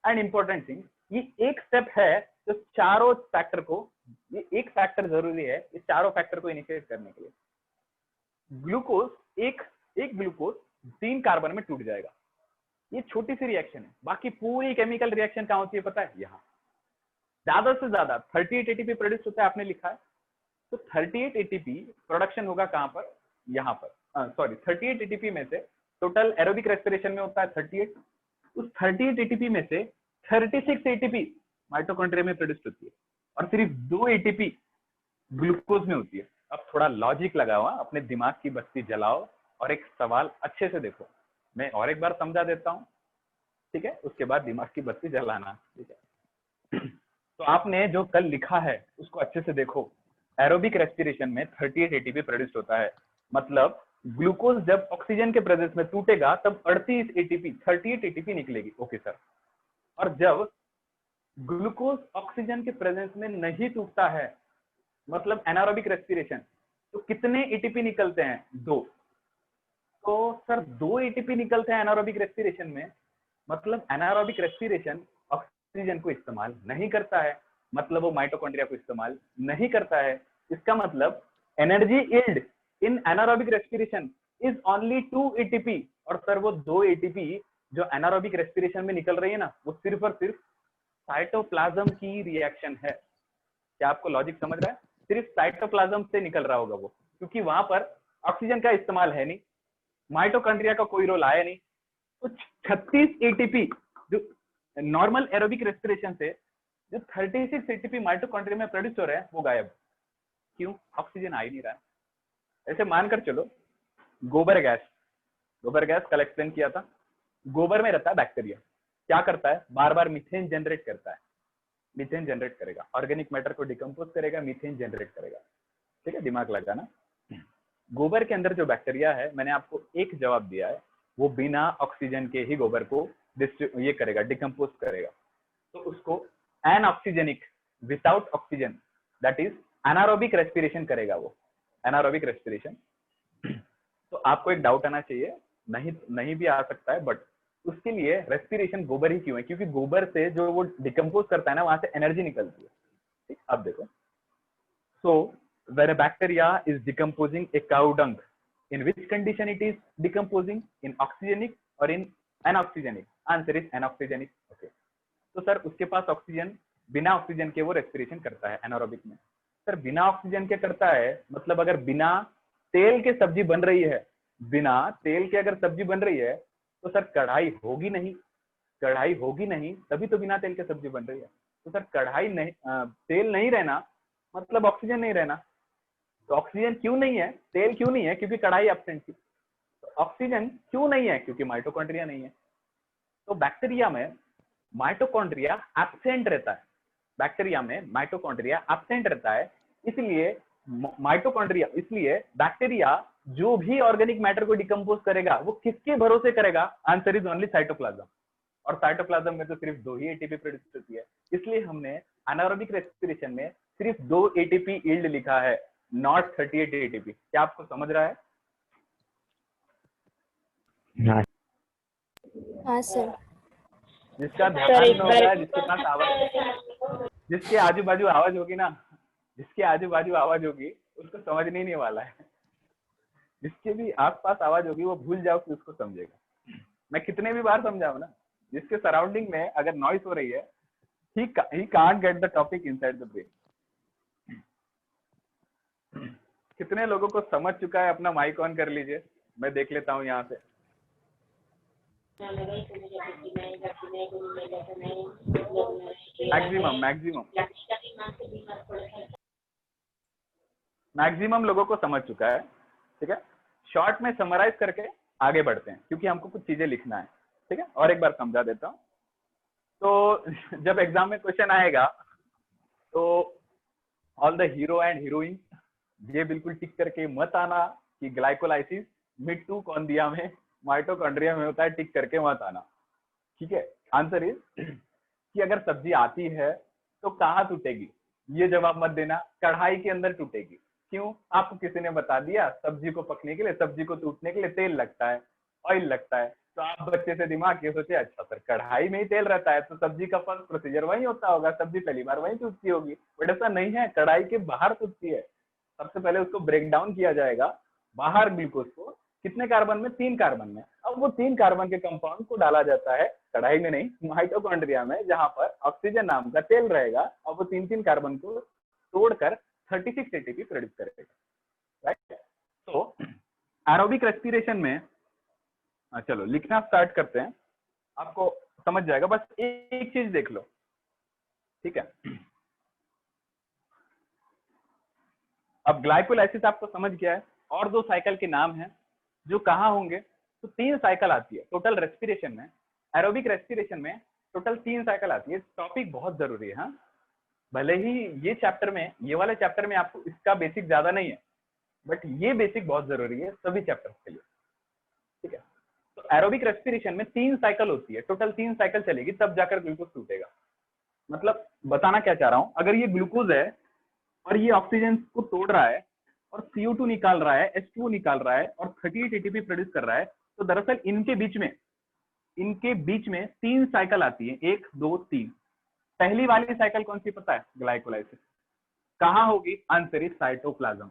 एंड इंपॉर्टेंट थिंग, ये 1 स्टेप है तो चारों फैक्टर को, ये 1 फैक्टर जरूरी है इस चारों फैक्टर को इनिशिएट करने के लिए। ग्लूकोज, एक ग्लूकोज 3 कार्बन में टूट जाएगा, ये छोटी सी रिएक्शन है। बाकी पूरी केमिकल रिएक्शन कहाँ होती है पता है, यहाँ ज्यादा से ज्यादा 38 एटीपी प्रोड्यूस होता है, आपने लिखा है। तो 38 एटीपी प्रोडक्शन होगा कहाँ पर, यहाँ पर, सॉरी 38 एटीपी में से टोटल एरोबिक रेस्पिरेशन में होता है 38, उस 38 एटीपी में से 36 एटीपी माइटोकॉन्ड्रिया में प्रोड्यूस होती है, और सिर्फ 2 एटीपी ग्लूकोज में होती है। अब थोड़ा लॉजिक लगाओ, अपने दिमाग की बत्ती जलाओ और एक सवाल अच्छे से देखो। मैं और एक बार समझा देता हूँ, ठीक है, उसके बाद दिमाग की बत्ती जलाना, ठीक है। तो आपने जो कल लिखा है उसको अच्छे से देखो। एरोबिक रेस्पिरेशन में 38 एटीपी प्रोड्यूस होता है, मतलब ग्लूकोज जब ऑक्सीजन के प्रेजेंस में टूटेगा तब 38 एटीपी निकलेगी, ओके सर। और जब ग्लूकोज ऑक्सीजन के प्रेजेंस में नहीं टूटता है, मतलब एनारोबिक रेस्पिरेशन, तो कितने एटीपी निकलते हैं, 2। तो सर 2 एटीपी निकलते हैं एनारोबिक रेस्पिरेशन में, मतलब एनारोबिक रेस्पिरेशन ऑक्सीजन को इस्तेमाल नहीं करता है, मतलब वो माइटोकॉन्ड्रिया को इस्तेमाल नहीं करता है। इसका मतलब energy yield in anaerobic respiration is only 2 ATP. और सर वो 2 एटीपी जो एनारोबिक रेस्पिरेशन में निकल रही है ना, वो सिर्फ और सिर्फ साइटोप्लाज्म की रिएक्शन है। क्या आपको लॉजिक समझ रहा है, सिर्फ साइटोप्लाज्म से निकल रहा होगा वो, क्योंकि वहां पर ऑक्सीजन का इस्तेमाल है नहीं, माइटोकॉन्ड्रिया का कोई रोल आया नहीं, तो 36 एटीपी जो नॉर्मल एरोबिक रेस्पिरेशन से जो 36 एटीपी माइटोकॉन्ड्रिया में प्रोड्यूस हो रहे हैं वो गायब। क्यों? ऑक्सीजन आ ही नहीं रहा है। ऐसे मानकर चलो गोबर गैस कल एक्सप्लेन किया था। गोबर में रहता है बैक्टीरिया, क्या करता है? बार बार मीथेन जनरेट करता है, मीथेन जनरेट करेगा, ऑर्गेनिक मैटर को डिकम्पोज करेगा, मीथेन जनरेट करेगा। ठीक है, दिमाग लगाना। गोबर के अंदर जो बैक्टीरिया है, मैंने आपको एक जवाब दिया है, वो बिना ऑक्सीजन के ही गोबर को ये करेगा, डिकम्पोज करेगा। तो उसको anoxygenic, without oxygen, that is anaerobic respiration करेगा वो, एनारोबिक रेस्पिरेशन। तो आपको एक डाउट आना चाहिए, नहीं भी आ सकता है, बट उसके लिए रेस्पिरेशन गोबर ही क्यों है? क्योंकि गोबर से जो वो डिकम्पोज करता है ना, वहां से एनर्जी निकलती है। ठीक, अब देखो, सो when a bacteria is decomposing a cow dung, in which condition it is decomposing? In oxygenic or in anoxygenic? Answer is anoxygenic. Okay. तो सर उसके पास ऑक्सीजन, बिना ऑक्सीजन के वो रेस्पिरेशन करता है एनारोबिक में। सर बिना ऑक्सीजन के करता है मतलब अगर बिना तेल के सब्जी बन रही है, बिना तेल के अगर सब्जी बन रही है तो सर कढ़ाई होगी नहीं, कढ़ाई होगी नहीं, तभी तो बिना तेल के सब्जी बन रही है। तो सर कढ़ाई नहीं, तेल नहीं रहना मतलब ऑक्सीजन नहीं रहना। तो ऑक्सीजन क्यों नहीं है, तेल क्यों नहीं है? क्योंकि कढ़ाई एब्सेंट थी। तो ऑक्सीजन क्यों नहीं है? क्योंकि माइटोकॉन्ड्रिया नहीं है। तो बैक्टीरिया में माइटोकॉन्ड्रिया एब्सेंट रहता है, बैक्टीरिया में माइटोकॉन्ड्रिया एब्सेंट रहता है, इसलिए माइटोकॉन्ड्रिया, इसलिए बैक्टीरिया जो भी ऑर्गेनिक मैटर को डिकम्पोज करेगा वो किसके भरोसे करेगा? Answer is only cytoplasm. और साइटोप्लाज्म में तो सिर्फ 2 ही एटीपी प्रोड्यूस होती है, इसलिए हमने एनारोबिक रेस्पिरेशन में सिर्फ 2 एटीपी यील्ड लिखा है, नॉट 38 एटीपी। क्या आपको समझ रहा है? हाँ सर। जिसका ध्यान होगा, जिसके पास आवाज, जिसके आजू बाजू आवाज होगी ना, जिसके आजू बाजू आवाज होगी उसको समझने ही नहीं वाला है। जिसके भी आस पास आवाज होगी वो भूल जाओ कि उसको समझेगा। मैं कितने भी बार समझाऊं ना, जिसके सराउंडिंग में अगर नॉइस हो रही है, he can't get the topic inside the brain। कितने लोगों को समझ चुका है? अपना माइक ऑन कर लीजिए, मैं देख लेता हूँ यहाँ से। मैक्सिमम लोगों को समझ चुका है। ठीक है, शॉर्ट में समराइज करके आगे बढ़ते हैं क्योंकि हमको कुछ चीजें लिखना है। ठीक है, और एक बार समझा देता हूँ। तो जब एग्जाम में क्वेश्चन आएगा तो all the hero and heroine, ये बिल्कुल टिक करके मत आना कि ग्लाइकोलाइसिस मिटोकॉन्ड्रिया में, माइटोकॉन्ड्रिया में होता है, टिक करके मत आना। ठीक है, आंसर इज कि अगर सब्जी आती है तो कहाँ टूटेगी? ये जवाब मत देना, कढ़ाई के अंदर टूटेगी। क्यों? आपको किसी ने बता दिया सब्जी को पकने के लिए, सब्जी को टूटने के लिए तेल लगता है, ऑयल लगता है। तो आप बच्चे से दिमाग ये सोचे, अच्छा सर कढ़ाई में ही तेल रहता है तो सब्जी का फर्स्ट प्रोसीजर वही होता होगा, सब्जी पहली बार वही टूटती होगी। बट ऐसा नहीं है, कढ़ाई के बाहर टूटती है। सबसे पहले उसको ब्रेक डाउन किया जाएगा बाहर, ग्लूकोज को, कितने कार्बन में? 3 कार्बन में। अब वो 3 कार्बन के कंपाउंड को डाला जाता है कढ़ाई में नहीं, माइटोकॉन्ड्रिया में, जहां पर ऑक्सीजन नाम का तेल रहेगा। और वो 3 कार्बन को तोड़कर 36 एटीपी प्रोड्यूस करेगा। राइट? तो एरोबिक रेस्पिरेशन में, चलो लिखना स्टार्ट करते हैं, आपको समझ जाएगा। बस एक चीज देख लो। ठीक है, अब ग्लाइकोलाइसिस आपको समझ गया है। और 2 साइकिल के नाम हैं जो कहाँ होंगे? तो 3 साइकिल आती है टोटल रेस्पिरेशन में, एरोबिक रेस्पिरेशन में टोटल 3 साइकिल आती है। टॉपिक बहुत जरूरी है। हाँ, भले ही ये चैप्टर में, ये वाले चैप्टर में आपको इसका बेसिक ज्यादा नहीं है, बट ये बेसिक बहुत जरूरी है सभी चैप्टर्स के लिए। ठीक है, तो एरोबिक रेस्पिरेशन में 3 साइकिल होती है, टोटल 3 साइकिल चलेगी, तब जाकर ग्लूकोज टूटेगा। मतलब बताना क्या चाह रहा हूं, अगर ये ग्लूकोज है और ये ऑक्सीजन को तोड़ रहा है और CO2 निकाल रहा है, H2O निकाल रहा है और 38 एटीपी प्रोड्यूस कर रहा है, तो दरअसल इनके बीच में 3 साइकिल आती है, 1 2 3। पहली वाली साइकिल कौन सी पता है? ग्लाइकोलाइसिस। कहाँ होगी? Answer is cytoplasm.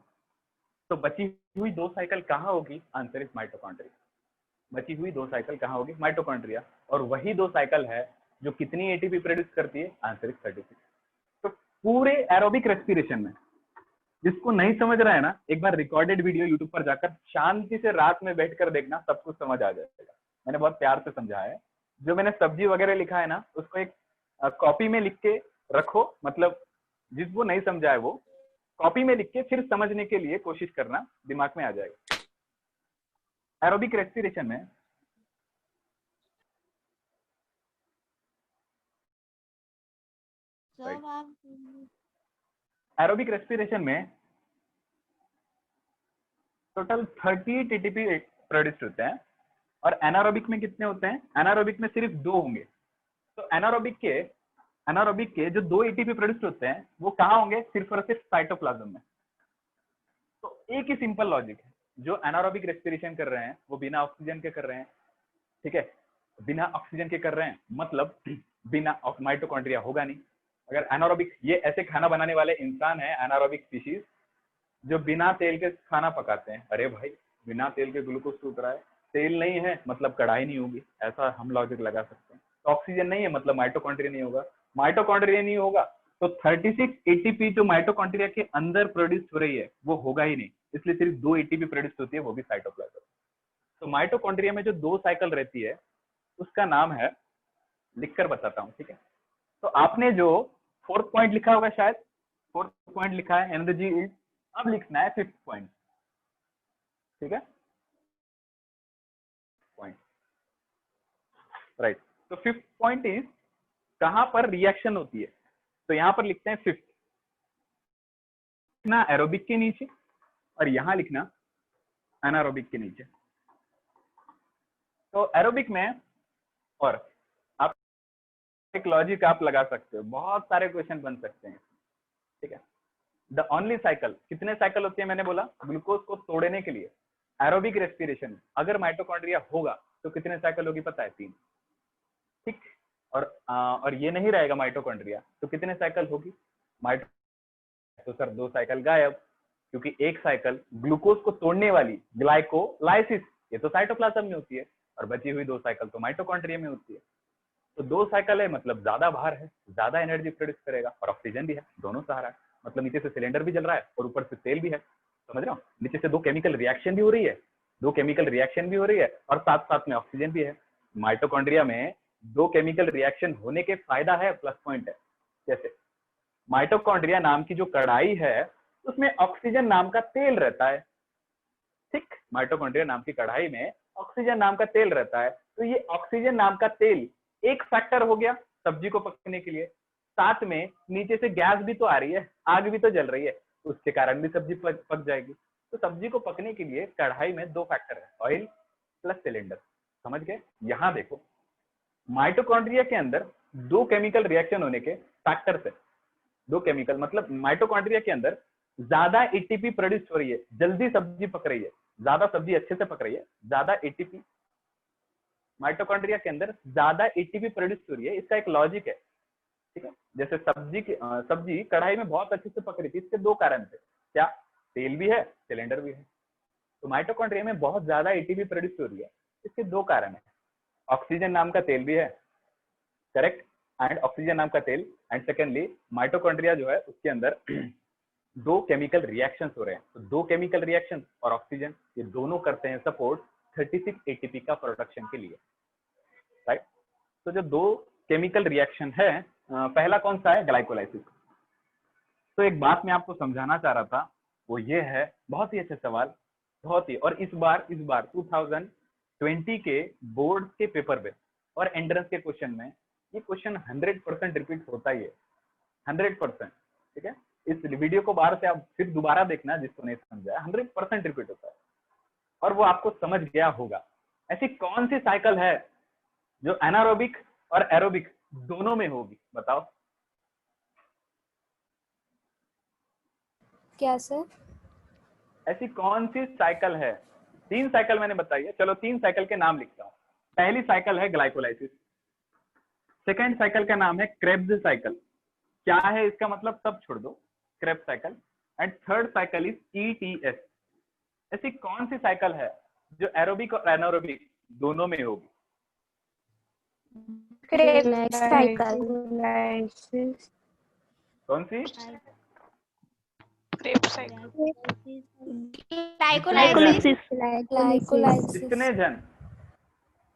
तो बची हुई 2 साइकिल कहाँ होगी? Answer is mitochondria. बची हुई 2 साइकिल कहाँ होगी? माइटोकॉन्ड्रिया। और वही 2 साइकिल है जो कितनी एटीपी प्रोड्यूस करती है? Answer is 36। तो पूरे एरोबिक रेस्पिरेशन में, जिसको नहीं समझ रहा है ना, एक बार रिकॉर्डेड वीडियो यूट्यूब पर जाकर शांति से रात में बैठकर देखना, सब कुछ समझ आ जाएगा। मैंने बहुत प्यार से समझाया है। जो मैंने सब्जी वगैरह लिखा है ना, उसको एक कॉपी में लिख के रखो, मतलब जिसको नहीं समझा है वो कॉपी में लिख के फिर समझने के लिए कोशिश करना, दिमाग में आ जाएगा। एरोबिक रेस्पिरेशन में टोटल 38 एटीपी प्रोड्यूस होते हैं, और एनारोबिक में कितने होते हैं? एनारोबिक में सिर्फ 2 होंगे। तो एनारोबिक के जो 2 एटीपी प्रोड्यूस होते हैं वो कहाँ होंगे? सिर्फ और सिर्फ साइटोप्लाज्म में। तो एक ही सिंपल लॉजिक है, जो एनारोबिक रेस्पिरेशन कर रहे हैं वो बिना ऑक्सीजन के कर रहे हैं, ठीक है, बिना ऑक्सीजन के कर रहे हैं, मतलब बिना माइटोकॉन्ड्रिया होगा नहीं। अगर एनारोबिक, ये ऐसे खाना बनाने वाले इंसान है एनारोबिक स्पीशीज जो बिना तेल के खाना पकाते हैं। अरे भाई, बिना तेल के ग्लूकोज टूट रहा है, तेल नहीं है मतलब कढ़ाई नहीं होगी, ऐसा हम लॉजिक लगा सकते हैं। तो ऑक्सीजन नहीं है मतलब माइटोकॉन्ड्रिया नहीं होगा, माइटोकॉन्ड्रिया नहीं होगा तो 36 एटीपी जो माइटोकॉन्ड्रिया के अंदर प्रोड्यूस हो रही है वो होगा ही नहीं, इसलिए सिर्फ 2 एटीपी प्रोड्यूस होती है, वो भी साइटोप्लाज्म। तो माइटोकॉन्ड्रिया में जो 2 साइकिल रहती है उसका नाम है, लिखकर बताता हूँ, ठीक है। तो आपने जो 4th पॉइंट लिखा होगा, शायद 4th पॉइंट लिखा है एनर्जी इज, अब लिखना है 5th पॉइंट, ठीक है, पॉइंट, राइट। तो 5th पॉइंट इज कहां पर रिएक्शन होती है, तो यहां पर लिखते हैं 5th, लिखना एरोबिक के नीचे और यहां लिखना एनारोबिक के नीचे। तो एरोबिक में, और आप एक लॉजिक आप लगा सकते हो, बहुत सारे क्वेश्चन बन सकते हैं, ठीक है। द ओनली साइकिल, कितने साइकिल होती है मैंने बोला ग्लूकोज को तोड़ने के लिए? एरोबिक रेस्पिरेशन अगर माइटोकॉन्ड्रिया होगा तो कितने साइकिल होगी पता है? 3, ठीक। और ये नहीं रहेगा माइटोकॉन्ड्रिया तो कितने साइकिल होगी? तो सर 2 साइकिल गायब, क्योंकि एक साइकिल ग्लूकोज को तोड़ने वाली ग्लाइकोलाइसिस, ये तो साइटोप्लाज्म में होती है, और बची हुई 2 साइकिल तो माइटोकॉन्ड्रिया में होती है। तो 2 साइकिल है मतलब ज्यादा भार है, ज्यादा एनर्जी प्रोड्यूस करेगा, और ऑक्सीजन भी है, दोनों सहारा है, मतलब नीचे से सिलेंडर भी जल रहा है और ऊपर से तेल भी है, समझ रहे हो? नीचे से 2 केमिकल रिएक्शन भी हो रही है, 2 केमिकल रिएक्शन भी हो रही है, और साथ साथ में ऑक्सीजन भी है। माइटोकॉन्ड्रिया में 2 केमिकल रिएक्शन होने के फायदा है, प्लस पॉइंट है। जैसे माइटोकॉन्ड्रिया नाम की जो कढ़ाई है उसमें ऑक्सीजन नाम का तेल रहता है, ठीक। माइटोकॉन्ड्रिया नाम की कढ़ाई में ऑक्सीजन नाम का तेल रहता है, तो ये ऑक्सीजन नाम का तेल एक फैक्टर हो गया सब्जी को पकने के लिए, साथ में नीचे से गैस भी तो आ रही है, आग भी तो जल रही है, उसके कारण भी सब्जी पक जाएगी। तो सब्जी को पकने के लिए कढ़ाई में 2 फैक्टर है, ऑयल प्लस सिलेंडर, समझ गए? यहाँ देखो माइटोकॉन्ड्रिया के अंदर 2 केमिकल रिएक्शन होने के फैक्टर से, 2 केमिकल मतलब माइटोकॉन्ड्रिया के अंदर ज्यादा एटीपी प्रोड्यूस हो रही है, जल्दी सब्जी पक रही है, ज्यादा सब्जी अच्छे से पक रही है, ज्यादा एटीपी माइटोकॉन्ड्रिया के अंदर ज्यादा एटीपी प्रोड्यूस हो रही है। इसका एक लॉजिक है, ठीक है। जैसे सब्जी कढ़ाई में बहुत अच्छे से पक रही थी, इसके 2 कारण थे, क्या? तेल भी है, सिलेंडर भी है। तो माइटोकॉन्ड्रिया में बहुत ज्यादा एटीपी प्रोड्यूस हो रही है, इसके 2 कारण है, ऑक्सीजन नाम का तेल भी है, करेक्ट, एंड ऑक्सीजन नाम का तेल, एंड सेकेंडली माइटोकॉन्ड्रिया जो है उसके अंदर 2 केमिकल रिएक्शंस हो रहे हैं। तो 2 केमिकल रिएक्शंस और ऑक्सीजन, ये दोनों करते हैं सपोर्ट 36 एटीपी का प्रोडक्शन के लिए, राइट। तो जो 2 केमिकल रिएक्शन है, पहला कौन सा है? ग्लाइकोलाइसिस। तो एक बात मैं आपको समझाना चाह रहा था, वो ये है, बहुत ही अच्छा सवाल, बहुत ही, और इस बार 2020 के बोर्ड के पेपर में और एंट्रेंस के क्वेश्चन में ये क्वेश्चन 100% रिपीट होता ही है, 100%, ठीक है। इस वीडियो को बाहर से आप फिर दोबारा देखना, जिसको नहीं समझा, 100% रिपीट होता है, और वो आपको समझ गया होगा। ऐसी कौन सी साइकिल है जो एनारोबिक और एरोबिक दोनों में होगी, बताओ? क्या सर? ऐसी कौन सी साइकिल है? 3 साइकिल मैंने बताई है, चलो 3 साइकिल के नाम लिखता हूँ। पहली साइकिल है ग्लाइकोलाइसिस, सेकेंड साइकिल का नाम है क्रेब्स साइकिल, क्या है इसका मतलब सब छोड़ दो, Krebs cycle, and third cycle is ETS। ऐसी कौन सी साइकिल है जो एरोबिक और एनारोबिक दोनों में होगी? Krebs cycle. कौन सी? ग्लाइकोलाइसिस। कितने जन?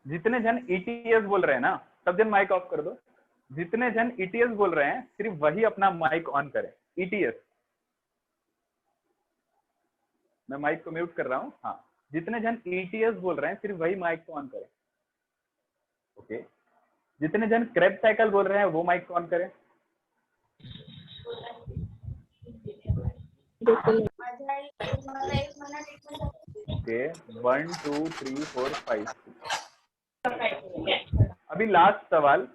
जितने जन ईटीएस बोल रहे हैं ना, सब जन माइक ऑफ कर दो। जितने जन ईटीएस बोल रहे हैं सिर्फ वही अपना माइक ऑन करें। ईटीएस, मैं माइक को म्यूट कर रहा हूँ। हाँ, जितने जन ईटीएस बोल रहे हैं सिर्फ वही माइक को ऑन करें। ओके, जितने जन क्रेब साइकिल बोल रहे हैं वो माइक को ऑन करें। ओके, 1 2 3 4 5। अभी लास्ट सवाल,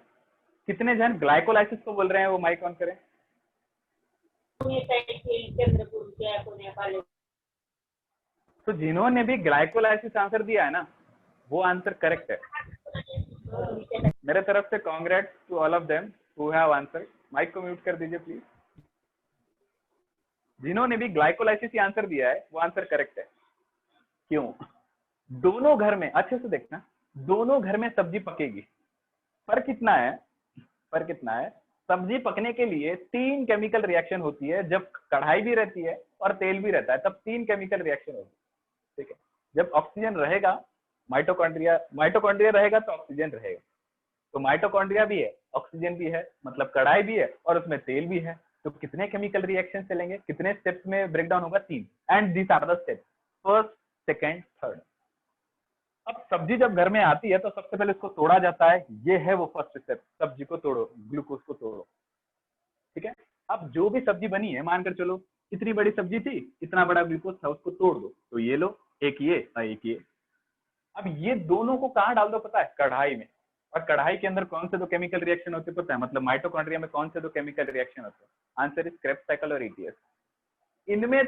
कितने जन ग्लाइकोलाइसिस को बोल रहे हैं वो माइक ऑन करें। तो जिन्होंने भी ग्लाइकोलाइसिस आंसर दिया है ना, वो आंसर करेक्ट है। मेरे तरफ से congrats to all of them who have answer. Mic को म्यूट कर दीजिए प्लीज। जिन्होंने भी ग्लाइकोलाइसिस ही आंसर दिया है वो आंसर करेक्ट है। क्यों? दोनों घर में, अच्छे से देखना, दोनों घर में सब्जी पकेगी। फर्क कितना है? फर्क कितना है? सब्जी पकने के लिए 3 केमिकल रिएक्शन होती है। जब कढ़ाई भी रहती है और तेल भी रहता है तब 3 केमिकल रिएक्शन होती है। ठीक है, जब ऑक्सीजन रहेगा, माइटोकॉन्ड्रिया रहेगा तो ऑक्सीजन रहेगा। तो माइटोकॉन्ड्रिया भी है, ऑक्सीजन भी है, मतलब कढ़ाई भी है और उसमें तेल भी है। तो कितने केमिकल रिएक्शन चलेंगे, कितने स्टेप्स में ब्रेकडाउन होगा? 3। And this are the steps, first, second, third. अब सब्जी जब घर में आती है तो सबसे पहले इसको तोड़ा जाता है। ये है वो फर्स्ट स्टेप, सब्जी को तोड़ो, ग्लूकोज को तोड़ो। ठीक है, अब जो भी सब्जी बनी है, मानकर चलो इतनी बड़ी सब्जी थी, इतना बड़ा ग्लूकोज था, उसको तोड़ दो। तो ये लो, एक ये और एक ये। अब ये दोनों को कहाँ डाल दो पता है? कढ़ाई में। और कढ़ाई के अंदर कौन से दो केमिकल रिएक्शन होते पता है? मतलब माइटोकॉन्ड्रिया में कौन से दो केमिकल रिएक्शन होते हैं? आंसर इज क्रेब्स साइकिल और ईटीएस। इनमें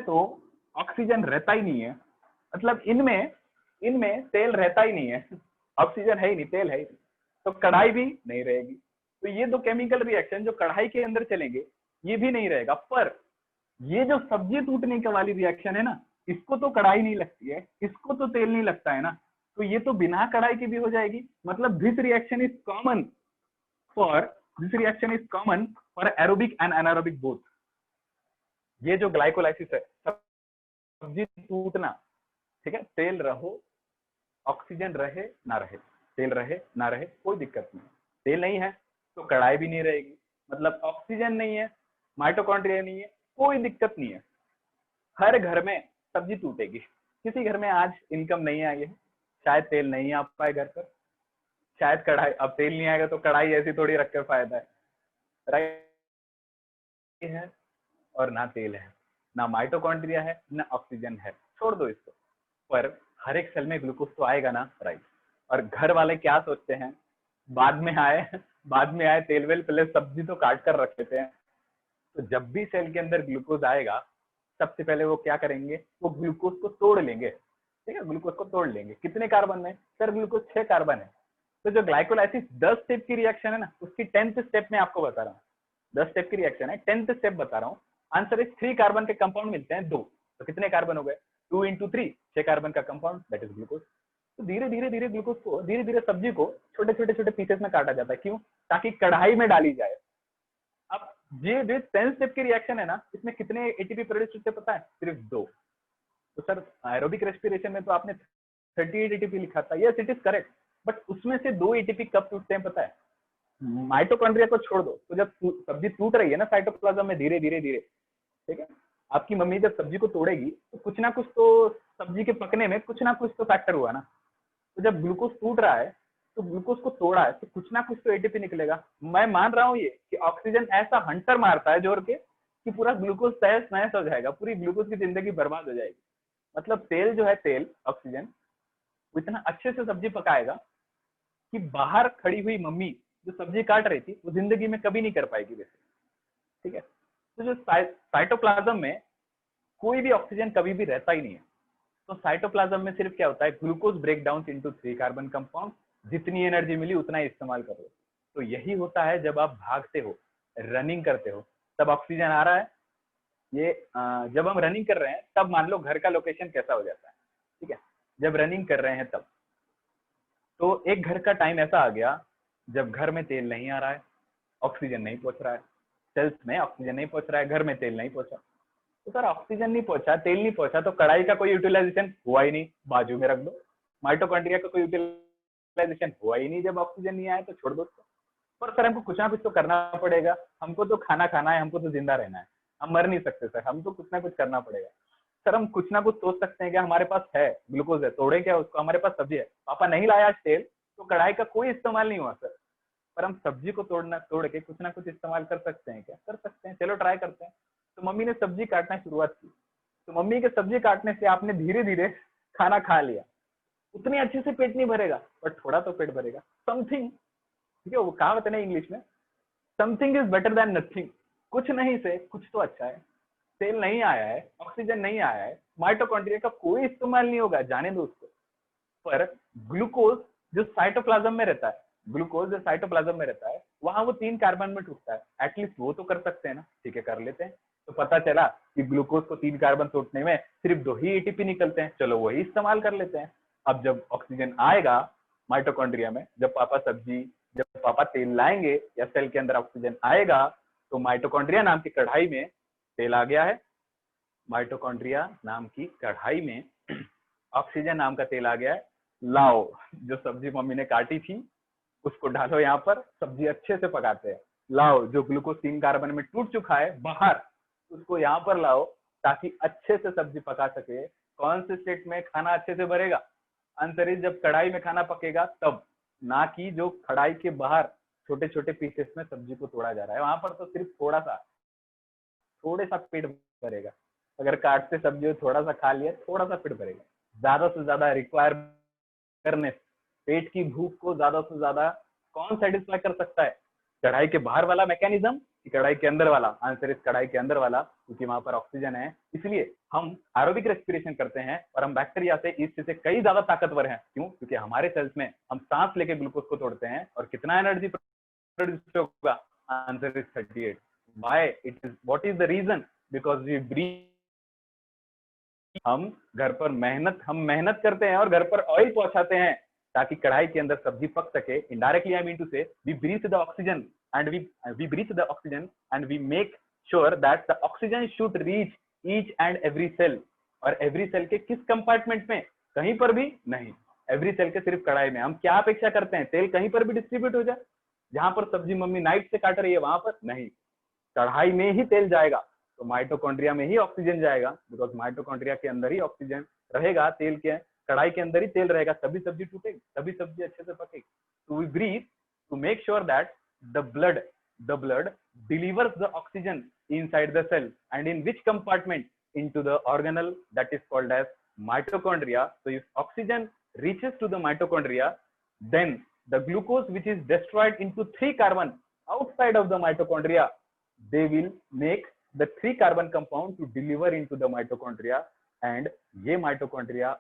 तो ऑक्सीजन रहता ही नहीं है, मतलब इनमें तेल रहता ही नहीं है। ऑक्सीजन है ही नहीं, तेल है ही नहीं, तो कढ़ाई भी नहीं रहेगी। तो ये दो केमिकल रिएक्शन जो कढ़ाई के अंदर चलेंगे ये भी नहीं रहेगा। पर ये जो सब्जी टूटने के वाली रिएक्शन है ना, इसको तो कढ़ाई नहीं लगती है, इसको तो तेल नहीं लगता है ना, तो ये तो बिना कढ़ाई की भी हो जाएगी। मतलब this reaction is common for aerobic and anaerobic both. ये जो ग्लाइकोलाइसिस है, सब्जी टूटना, ठीक है, तेल रहो, ऑक्सीजन रहे ना रहे, तेल रहे ना रहे, कोई दिक्कत नहीं। तेल नहीं है तो कढ़ाई भी नहीं रहेगी, मतलब ऑक्सीजन नहीं है, माइटोकॉन्ड्रिया नहीं है, कोई दिक्कत नहीं है। हर घर में सब्जी टूटेगी। किसी घर में आज इनकम नहीं आई है, शायद तेल नहीं आ पाए घर पर, शायद कढ़ाई, अब तेल नहीं आएगा तो कढ़ाई ऐसी थोड़ी रखकर फायदा है, राइट? है और ना तेल है, ना माइटोकॉन्ड्रिया है, ना ऑक्सीजन है, छोड़ दो इसको। पर हर एक सेल में ग्लूकोज तो आएगा ना, राइट? और घर वाले क्या सोचते हैं, बाद में आए तेल वेल, पहले सब्जी तो काट कर रख लेते हैं। तो जब भी सेल के अंदर ग्लूकोज आएगा सबसे पहले वो क्या करेंगे? वो ग्लूकोज को तोड़ लेंगे। ठीक है, ग्लूकोज को तोड़ लेंगे। कितने कार्बन में? सर ग्लूकोज 6 कार्बन है। तो जो ग्लाइकोलाइसिस 10 स्टेप की रिएक्शन है ना, उसकी 10th स्टेप में आपको बता रहा हूँ। 10 स्टेप की रिएक्शन है, 10th स्टेप बता रहा हूँ। आंसर इज 3 कार्बन के कंपाउंड मिलते हैं 2। तो कितने कार्बन हो गए? 2 × 3, 6 कार्बन का कंपाउंड, दैट इज ग्लूकोज। तो धीरे धीरे ग्लूकोज को, धीरे सब्जी को छोटे छोटे पीसेस में काटा जाता है। क्यों? ताकि कढ़ाई में डाली जाए। अब ये जो 10 स्टेप की रिएक्शन है ना, इसमें कितने एटीपी प्रोड्यूस होते पता है? सिर्फ 2। तो सर एरोबिक रेस्पिरेशन में तो आपने 38 एटीपी लिखा था, yes it is correct, but उसमें से 2 एटीपी कब टूटते हैं पता है? माइटोकॉन्ड्रिया को छोड़ दो। तो जब सब्जी टूट रही है ना साइटोप्लाज्म में, धीरे धीरे, ठीक है, आपकी मम्मी जब सब्जी को तोड़ेगी तो कुछ ना कुछ तो सब्जी के पकने में कुछ ना कुछ तो फैक्टर हुआ ना। तो जब ग्लूकोज टूट रहा है तो ग्लूकोज को तोड़ा है तो कुछ ना कुछ तो एटीपी निकलेगा। मैं मान रहा हूँ ये कि ऑक्सीजन ऐसा हंटर मारता है जोर के कि पूरा ग्लूकोज तहस नहस हो जाएगा, पूरी ग्लूकोज की जिंदगी बर्बाद हो जाएगी। मतलब तेल जो है, तेल ऑक्सीजन, वो इतना अच्छे से सब्जी पकाएगा कि बाहर खड़ी हुई मम्मी जो सब्जी काट रही थी वो जिंदगी में कभी नहीं कर पाएगी वैसे। ठीक है, तो जो साइटोप्लाज्म में कोई भी ऑक्सीजन कभी भी रहता ही नहीं है। तो साइटोप्लाज्म में सिर्फ क्या होता है? Glucose break down into 3 carbon compound. जितनी एनर्जी मिली उतना ही इस्तेमाल करो। तो यही होता है जब आप भागते हो, रनिंग करते हो, तब ऑक्सीजन आ रहा है। ये जब हम रनिंग कर रहे हैं तब मान लो घर का लोकेशन कैसा हो जाता है। ठीक है, जब रनिंग कर रहे हैं तब तो एक घर का टाइम ऐसा आ गया जब घर में तेल नहीं आ रहा है, ऑक्सीजन नहीं पहुंच रहा है, सेल्स में ऑक्सीजन नहीं पहुंच रहा है, घर में तेल नहीं पहुंचा। तो सर ऑक्सीजन नहीं पहुंचा, तेल नहीं पहुंचा, तो कढ़ाई का कोई यूटिलाइजेशन हुआ ही नहीं, बाजू में रख दो। माइटोकॉन्ड्रिया का कोई यूटिलाइजेशन हुआ ही नहीं जब ऑक्सीजन नहीं आया, तो छोड़ दो उसको। पर सर हमको कुछ ना कुछ तो करना पड़ेगा, हमको तो खाना खाना है, हमको तो जिंदा रहना है, हम मर नहीं सकते सर, हम तो कुछ ना कुछ करना पड़ेगा। सर हम कुछ ना कुछ सोच सकते हैं कि हमारे पास है ग्लूकोज है, तोड़े क्या उसको, हमारे पास सब्जी है, पापा नहीं लाया आज तेल, तो कढ़ाई का कोई इस्तेमाल नहीं हुआ सर, पर हम सब्जी को तोड़ के कुछ ना कुछ इस्तेमाल कर सकते हैं क्या? कर सकते हैं, चलो ट्राई करते हैं। तो मम्मी ने सब्जी काटना शुरुआत की, तो मम्मी के सब्जी काटने से आपने धीरे धीरे खाना खा लिया। उतनी अच्छे से पेट नहीं भरेगा, पर थोड़ा तो पेट भरेगा। समथिंग, ठीक है, वो कहावत है ना इंग्लिश में, something is better than nothing. कुछ नहीं से कुछ तो अच्छा है। तेल नहीं आया है, ऑक्सीजन नहीं आया है, माइटोकॉन्ड्रिया का कोई इस्तेमाल नहीं होगा, जाने दो उसको। पर ग्लूकोज जो साइटोप्लाज्म में रहता है, ग्लूकोज जो साइटोप्लाज्म में रहता है, वहां वो 3 कार्बन में टूटता है। एटलीस्ट वो तो कर सकते हैं ना, ठीक है, कर लेते हैं। तो पता चला कि ग्लूकोज को 3 कार्बन तोड़ने में सिर्फ 2 ही एटीपी निकलते हैं, चलो वही इस्तेमाल कर लेते हैं। अब जब ऑक्सीजन आएगा माइटोकॉन्ड्रिया में, जब पापा तेल लाएंगे या सेल के अंदर ऑक्सीजन आएगा, तो माइटोकॉन्ड्रिया नाम की कढ़ाई में तेल आ गया है, माइटोकॉन्ड्रिया नाम की कढ़ाई में ऑक्सीजन नाम का तेल आ गया है। लाओ, जो सब्जी मम्मी ने काटी थी उसको डालो यहाँ पर, सब्जी अच्छे से पकाते हैं। लाओ, जो ग्लूकोज 3 कार्बन में टूट चुका है बाहर, उसको यहाँ पर लाओ ताकि अच्छे से सब्जी पका सके। कौन से स्टेट में खाना अच्छे से भरेगा? आंसर इज जब कढ़ाई में खाना पकेगा तब, ना कि जो कढ़ाई के बाहर छोटे छोटे पीसेस में सब्जी को तोड़ा जा रहा है, वहां पर तो सिर्फ थोड़े सा पेट भरेगा। अगर काटते सब्जी थोड़ा सा खा लिया, थोड़ा सा पेट भरेगा। ज्यादा से ज्यादा रिक्वायर करने, पेट की भूख को ज्यादा से ज्यादा कौन सेटिस्फाई कर सकता है? कढ़ाई के बाहर वाला मैकेनिज्म कि कढ़ाई के अंदर वाला? आंसर इस कढ़ाई के अंदर वाला, क्योंकि वहां पर ऑक्सीजन है। इसलिए हम एरोबिक रेस्पिरेशन करते हैं और हम बैक्टीरिया से, ईस्ट से कई ज्यादा ताकतवर हैं। क्यों? क्योंकि हमारे सेल्स में हम सांस लेके ग्लूकोज को तोड़ते हैं और कितना एनर्जी प्रोड्यूस होगा? Answer is 38। Why it is, what is the reason? Because we breathe. हम मेहनत करते हैं और घर पर ऑयल पहुंचाते हैं ताकि कढ़ाई के अंदर सब्जी पक सके। Indirectly I mean to say, we breathe the oxygen and we make sure that the oxygen should reach each and every cell. और एवरी सेल के किस कंपार्टमेंट में? कहीं पर भी नहीं, एवरी सेल के सिर्फ कढ़ाई में। हम क्या अपेक्षा करते हैं? तेल कहीं पर भी डिस्ट्रीब्यूट हो जाए, जहां पर सब्जी मम्मी नाइफ से काट रही है वहां पर नहीं, कढ़ाई में ही तेल जाएगा। तो माइटोकॉन्ड्रिया में ही ऑक्सीजन जाएगा, बिकॉज माइटोकॉन्ड्रिया के अंदर ही ऑक्सीजन रहेगा, तेल के कढ़ाई के अंदर ही तेल रहेगा, तभी सब्जी टूटेगी, तभी सब्जी अच्छे से पकेगी। तो we breathe to make sure that the blood delivers the oxygen inside the cell, and in which compartment? Into the organelle that is called as mitochondria. So if oxygen reaches to the mitochondria, then the glucose which is destroyed into 3 carbon outside of the mitochondria, they will make the 3 carbon compound to deliver into the mitochondria, and ये mitochondria